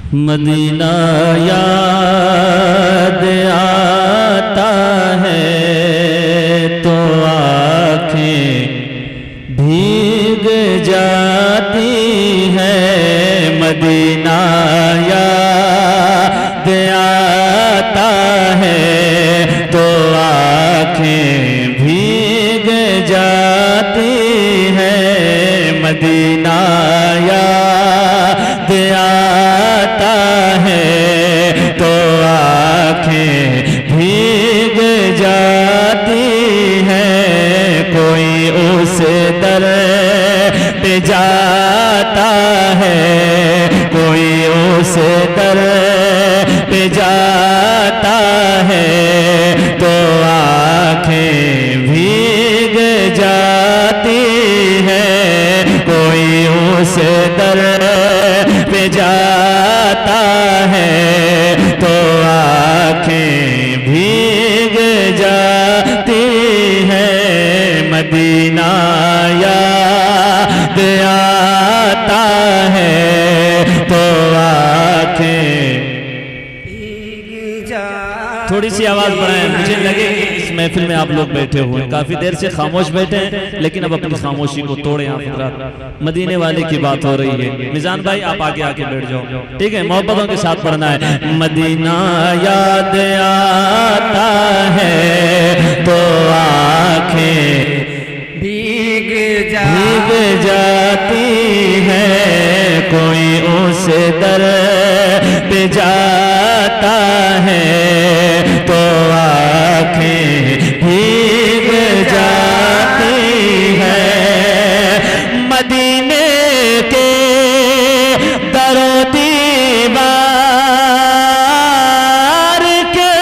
Medina याद आता है तो आँखें भीग जाती है। मदीना याद आता है तो आँखें भीग जाती है। मदीना याद आता है तो आँखें भीग जाती है। कोई उस दर पे जाता है, कोई उस दर पे जाता है तो आँखें भीग जाती है। कोई उस दर पे जाता है तो आँखें भीग जाती है। मदीना याद आता है तो आँखें भीग जाती। थोड़ी सी आवाज बढ़ाएं, मुझे लगे इस महफिल में आप लोग बैठे हुए हैं, काफी देर से खामोश बैठे हैं, लेकिन अब अपनी खामोशी को तोड़े। आप मदीने वाले की बात हो रही है। मिजान भाई आप आगे आके बैठ जाओ, ठीक है? मोहब्बतों के साथ पढ़ना है। मदीना याद आता है तो आँखें भीग जाती है। कोई उस दर पे जाता है तो आँखें भीग जाती है। मदीने के दरो दीवार के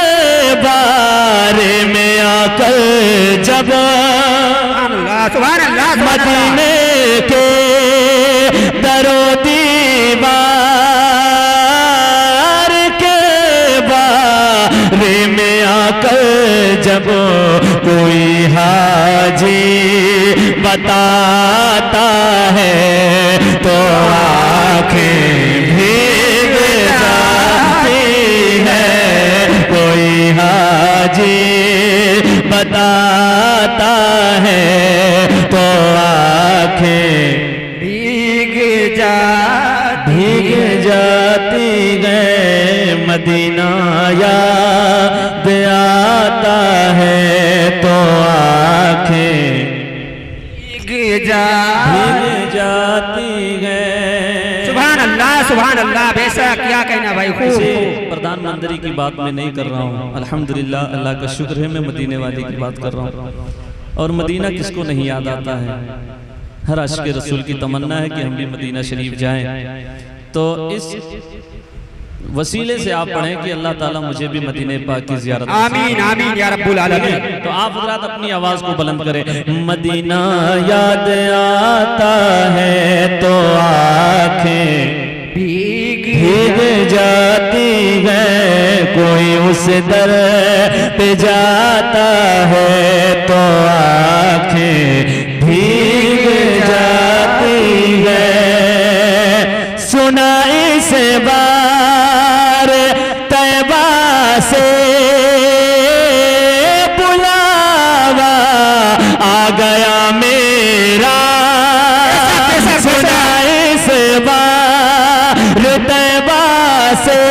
बारे में आकर जब मदीने के दरो दीवार के बारे में आकर जब कोई हाजी बताता है तो आँखें भीग जाती है। कोई हाजी बताता है तो आँखें भीग जाती गए। मदीना याद आता है तो आँखें भीग जाती गए। सुभान अल्लाह। बेशक क्या कहना भाई, खूब। प्रधानमंत्री की बात मैं नहीं कर रहा हूँ, अल्हम्दुलिल्लाह, अल्लाह का शुक्र है, मैं मदीने वाले की बात कर रहा हूँ। और मदीना किसको नहीं याद आता है? हर आशिक़ रसूल की तमन्ना है कि हम भी मदीना शरीफ जाएं। तो इस वसीले से आप पढ़ें कि अल्लाह ताला मुझे भी मदीने पाक की ज़ियारत। आमीन आमीन या रब्बुल आलमीन। तो आप हज़रात अपनी आवाज़ को बुलंद करें। मदीना याद आता है तो आँखें भीग जाती है। कोई उस दर पे जाता है तो आँखें भीग जाती है। सुना इस बार तैबा से बुलावा आ गया मेरा। सुना इस बार तैबा से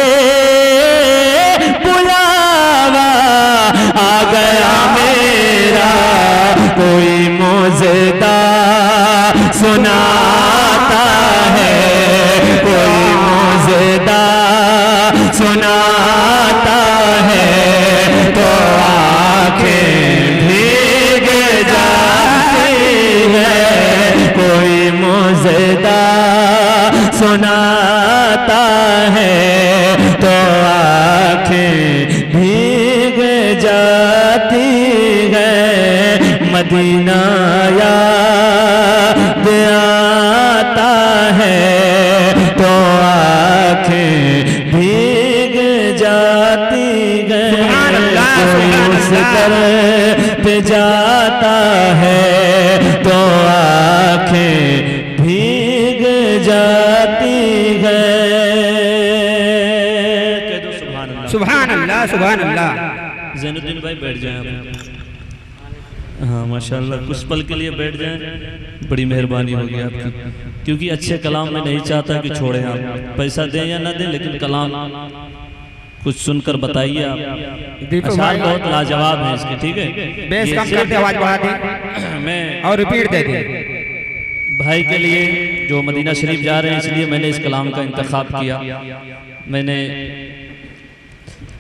बुलावा आ गया मेरा। कोई मौजदा सुनाता है, कोई मौजदा सुनाता है तो आँखें भीग जाती है। कोई मौजदा सुनाता है तो आँखें भीग जाती है। मदीना याद आता है तो आँखें भीग जाती है। कोई उस दर पे जाता है तो आँखें भीग जाती है। सुभान अल्लाह सुभान अल्लाह। जैनुद्दीन भाई बैठ जाएं आप। हाँ माशाल्लाह, कुछ पल के लिए बैठ जाएं, बड़ी मेहरबानी होगी आपकी, क्योंकि अच्छे कलाम में नहीं चाहता कि छोड़ें आप, पैसा दें या ना दें, लेकिन कलाम कुछ सुनकर बताइए आप। अशार बहुत लाजवाब है इसके, ठीक है। बेस कम करते, आवाज बढ़ा दे मैं और रिपीट दे दे। भाई के लिए जो मदीना शरीफ जा रहे हैं, इसलिए मैंने इस कलाम का इंतखाब किया। मैंने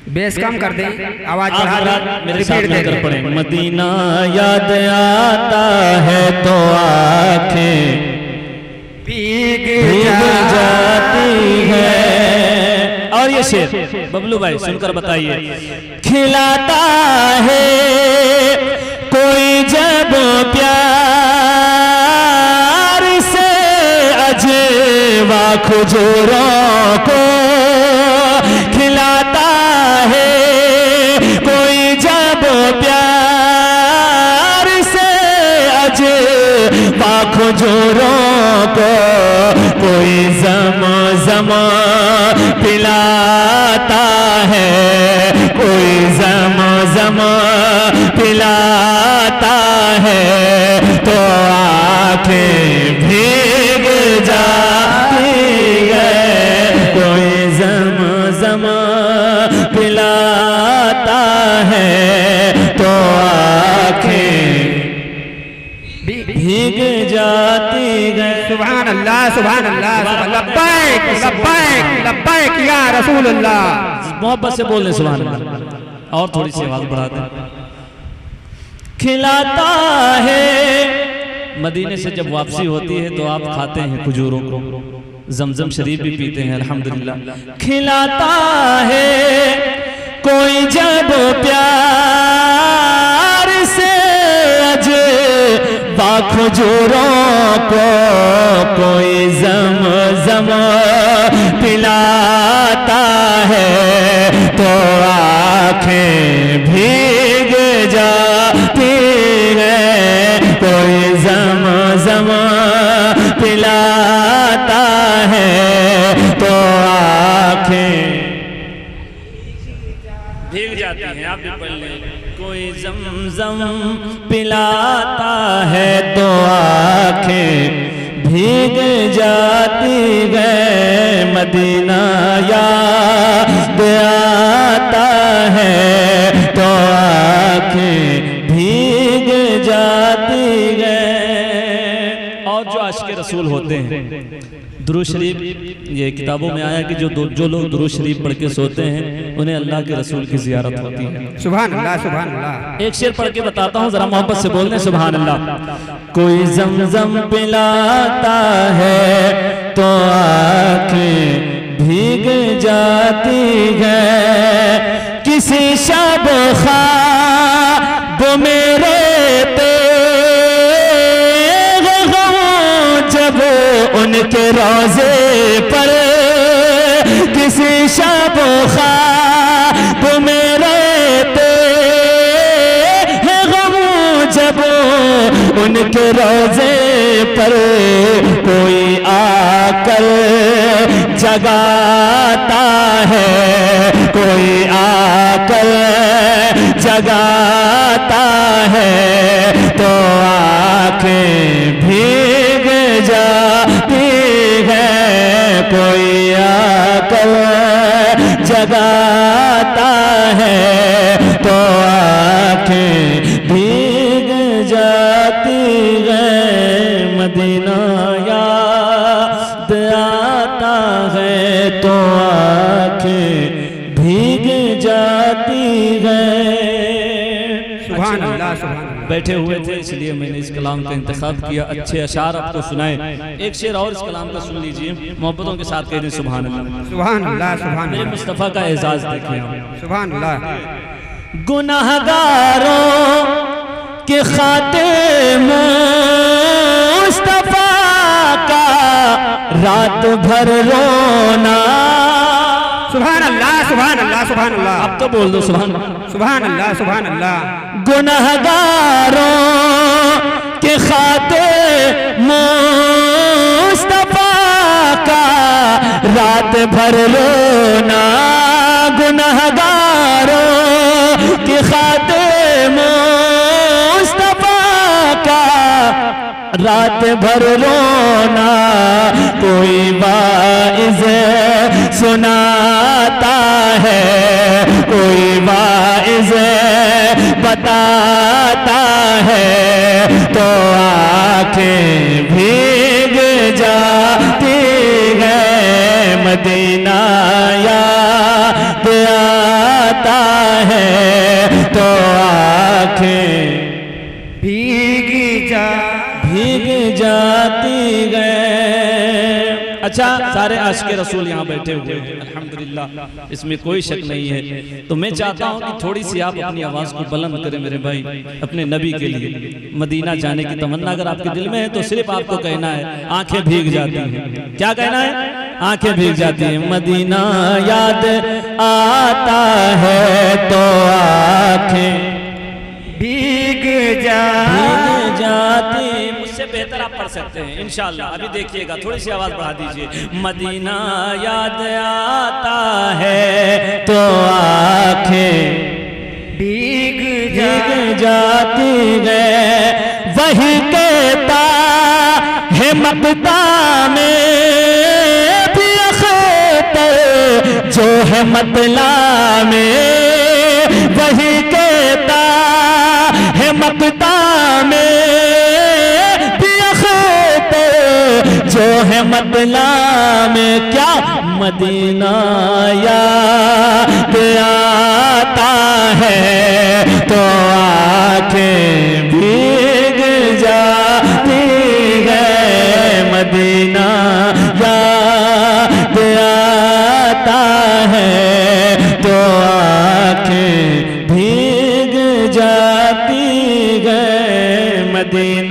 बेस कम कर दे, आवाज बढ़ा दे, मेरे साथ रिपीट दे मिलकर दे। पढ़ें। मदीना याद आता है तो आंखें भीग जाती है। और ये शेर बबलू भाई सुनकर बताइए। खिलाता है कोई जब प्यार से अजवा खजूरों को, खिलाता है कोई जब प्यार से अजवा खजूरों को, कोई ज़म-ज़म पिलाता है, कोई ज़म-ज़म पिलाता है, तो आंखें भीग जाती है। कोई ज़म-ज़म पिलाता है, तो आंखें भीग जाती है। सुभान अल्लाह सुभान अल्लाह। लब्बैक लब्बैक लब्बैक या रसूल अल्लाह। मोहब्बत से बोलने सुभान अल्लाह, और थोड़ी सी आवाज बढ़ा दें। खिलाता है, मदीने से जब वापसी होती है तो आप खाते हैं खजूरों को, जमजम शरीफ भी पीते हैं अल्हम्दुलिल्लाह। खिलाता है कोई जब प्यार से अजवा खजूरों को, कोई ज़म-ज़म पिलाता है, तो आंखें भीग जाती है। कोई ज़म-ज़म पिलाता है, तो आंखें भीग जाती हैं। आप भी पढ़ लें। कोई ज़म-ज़म पिलाता है, तो आंखें भीग जाती है। मदीना याद आता है, तो आंखें भीग जाती है। और जो आशिक़ रसूल होते हैं, दुरूद शरीफ, ये किताबों में आया कि जो लोग दुरूद शरीफ पढ़ के सोते हैं, उन्हें अल्लाह के रसूल की ज़ियारत होती है। सुभान अल्लाह सुभान अल्लाह। एक शेर पढ़ के बताता हूँ, जरा मोहब्बत से बोलने सुभान अल्लाह। कोई ज़म-ज़म पिलाता है, तो आंखें भीग जाती है। किसी शब ख्वाब मेरे जब उनके रोज़े पर, किसी शब ख्वाब मेरे ते है गम, जब उनके रोज़े पर कोई आकर जगाता है, कोई आकर जगाता है, तो आंखें भीग जाती है। कोई आकर जगाता है, तो आंखें भीग जाती है। मदीना याद आता है, तो आंखें भीग जाती है। सुभान अल्लाह सुभान अल्लाह। बैठे हुए थे इसलिए मैंने इस कलाम का इंतखाब किया। अच्छे अशार आपको सुनाए। एक शेर और इस कलाम का सुन लीजिए, मोहब्बतों के साथ कह दें सुभान अल्लाह। सुभान अल्लाह सुभान मेरे अल्लाह मुस्तफ़ा का एजाज देखिए। सुभान अल्लाह। गुनाहगारों के खातिर मुस्तफ़ा का रात भर रोना। सुभान अल्लाह सुभान अल्लाह सुभान अल्लाह। अब तो बोल दो सुभान सुभान अल्लाह सुभान अल्लाह। गुनाहगारों के खातिर मुस्तफ़ा का रात भर रोना। गुनहगारों की खातिर मुस्तफा का रात भर रोना कोई वाइज़ सुनाता है, कोई वाइज़ बताता है, तो आंखें भीग जाती है, मदीना याद आता है, तो आंखें भीग जाती गए। अच्छा, सारे आशिक़े रसूल यहाँ बैठे हुए हैं अल्हम्दुलिल्लाह, इसमें कोई शक नहीं है। तो मैं चाहता हूँ कि थोड़ी सी आप अपनी आवाज़ को बुलंद करें मेरे भाई, अपने नबी के लिए। मदीना जाने की तमन्ना अगर आपके दिल में है तो सिर्फ आपको कहना है आंखें भीग जाती हैं। क्या कहना है? आंखें भीग जाती हैं। मदीना याद आता है तो आंखें भीग जाती। मुझसे बेहतर आप पढ़ सकते हैं इंशाअल्लाह। अभी देखिएगा, थोड़ी सी आवाज बढ़ा दीजिए। मदीना याद आता है तो आंखें भीग जाती है, वही कहता है मक्ता में भी अख्तर जो है मतला में, वही कहता है मक्ता में भी अख्तर जो है मतला में। क्या? मदीना याद आता है तो आंखें भीग जाती है, मदीना याद आता है तो आंखें भीग जाती है, मदीना